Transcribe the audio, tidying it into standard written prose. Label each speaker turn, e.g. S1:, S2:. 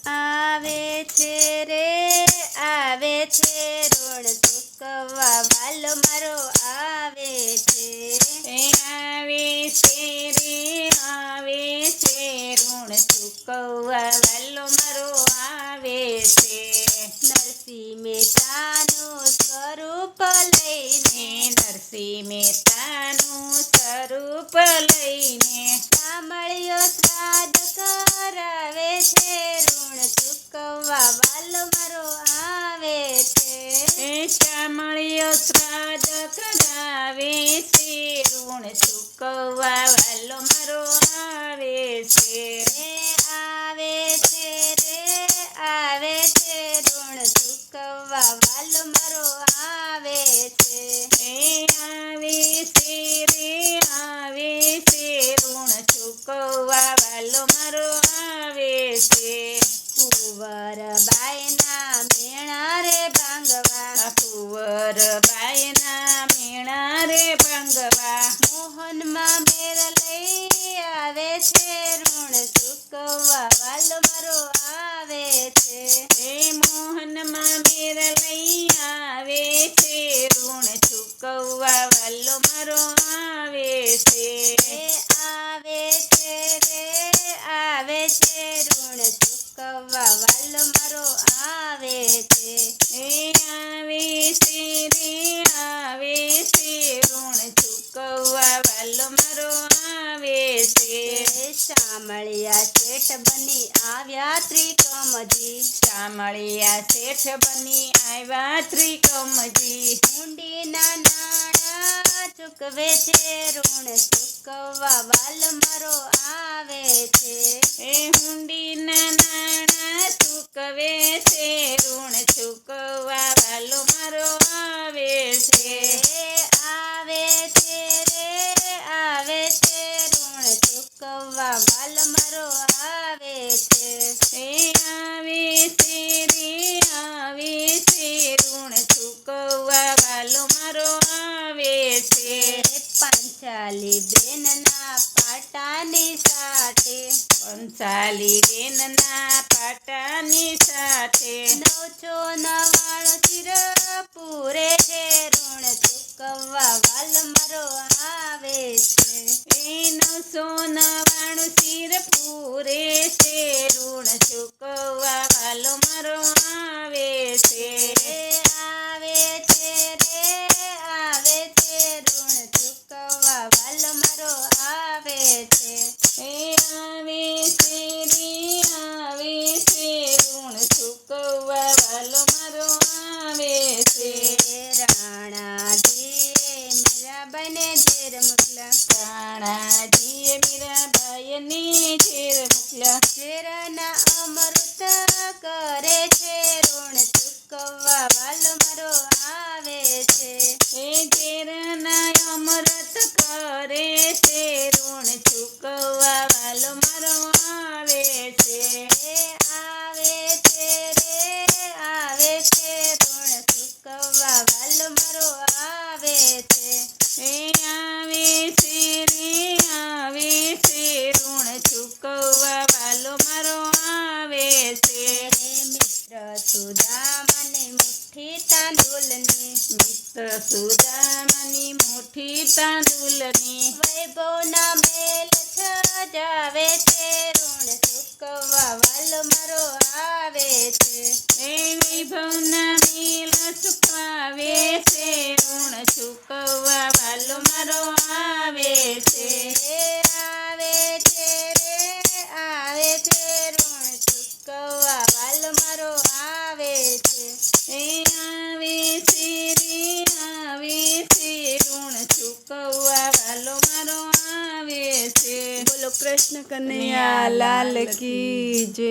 S1: આવે છે રે આવે છે ઋણ ચૂકવવા વાલો મારો આવે છે
S2: આવે છે રે આવે છે ઋણ ચૂકવવા વાલો મારો આવે છે
S1: નરસિંહ મહેતાનું સ્વરૂપ લઈને
S2: નરસિંહ મહેતાનું સ્વરૂપ લઈને
S1: સાંભળ્યો શ્રાદ્ધ કરાવે છે ઋણ ચૂકવવા વાલો મારો આવે છે
S2: શામળિયો શ્રાદ્ધ કરાવે છે ઋણ ચૂકવવા વાલો મારો આવે છે
S1: આવે છે રે આવે છે ઋણ ચૂકવવા વાલો મારો આવે છે
S2: આવે છે રે આવે છે ઋણ ચૂકવવા વાલો મારો આવે છે
S1: કુંવર બાયના મેણા રે ભાંગવા
S2: કુંવર બાયના મેણા રે ભાંગવા
S1: મોહનમાં મેર લઈ આવે છે ઋણ ચૂકવવા વાલો મારો આવે છે
S2: મોહનમાં મેર લઈ આવે છે ઋણ ચૂકવવા વાલો મારો આવે છે
S1: આવે છે રે આવે છે ઋણ ચૂકવવા વાલો મારો આવે છે
S2: આવે છે રે આવે છે ઋણ ચૂકવવા વાલો મારો આવે છે
S1: શામળિયા શેઠ બની આવ્યા ત્રિકમજી
S2: શામળિયા શેઠ બની આવ્યા ત્રિકમજી
S1: હુંડીના નાણાં ચૂકવે છે ઋણ ચૂકવવા વાલો મારો આવે છે
S2: હુંડીના નાણાં ચૂકવે છે ઋણ ચૂકવવા વાલો મારો આવે છે
S1: આવે છે રે આવે છે ઋણ ચૂકવવા વાલો મારો આવે છે
S2: આવે છે રે આવે છે ઋણ ચૂકવવા વાલો મારો આવે છે
S1: પાંચાલી બેનના પાટાની સાથે
S2: પંચાલી બેનના પાટાની સાથે
S1: 999 ચિર પૂરે છે ઋણ ચૂકવવા વાલો મારો આવે છે
S2: 999 શિર પૂરે છે ઋણ ચૂકવવા વાલો મારો આવે છે
S1: આવે છે રે આવે છે ઋણ ચૂકવવા વાલો મારો આવે છે
S2: આવે છે રે આવે છે ઋણ ચૂકવવા વાલો મારો આવે છે
S1: રાણાજીએ મીરાબાઈને ઝેર મોકલા
S2: રાણાજીએ મીરાબાઈને ઝેર મોકલ્યા
S1: ઝેરના અમૃત કરે છે ઋણ ચૂકવવા વાલો મારો આવે છે
S2: ઝેરના અમૃત કરે છે ઋણ ચૂકવવા વાલો મારો આવે છે
S1: આવે છે રે આવે છે ઋણ ચૂકવવા વાલો મારો આવે છે
S2: આવે છે રે આવે છે ઋણ ચૂકવવા વાલો મારો આવે છે
S1: મિત્ર સુદામાની મુઠ્ઠી તાંદુલની
S2: મિત્ર સુદામાની મુઠ્ઠી તાંદુલની
S1: વૈભવના મેલ સજાવે છે ઋણ ચૂકવવા વાલો મારો આવે છે
S2: વૈભવના મેલ ચૂકવાવે છે ઋણ ચૂકવવા વાલો મારો આવે છે
S1: આવે છે રે આવે છે ઋણ ચૂકવવા વાલો મારો આવે છે
S2: આવે છે રે આવે છે ઋણ ચૂકવવા વાલો મારો આવે છે
S1: બોલો કૃષ્ણ કનૈયા લાલ કી જય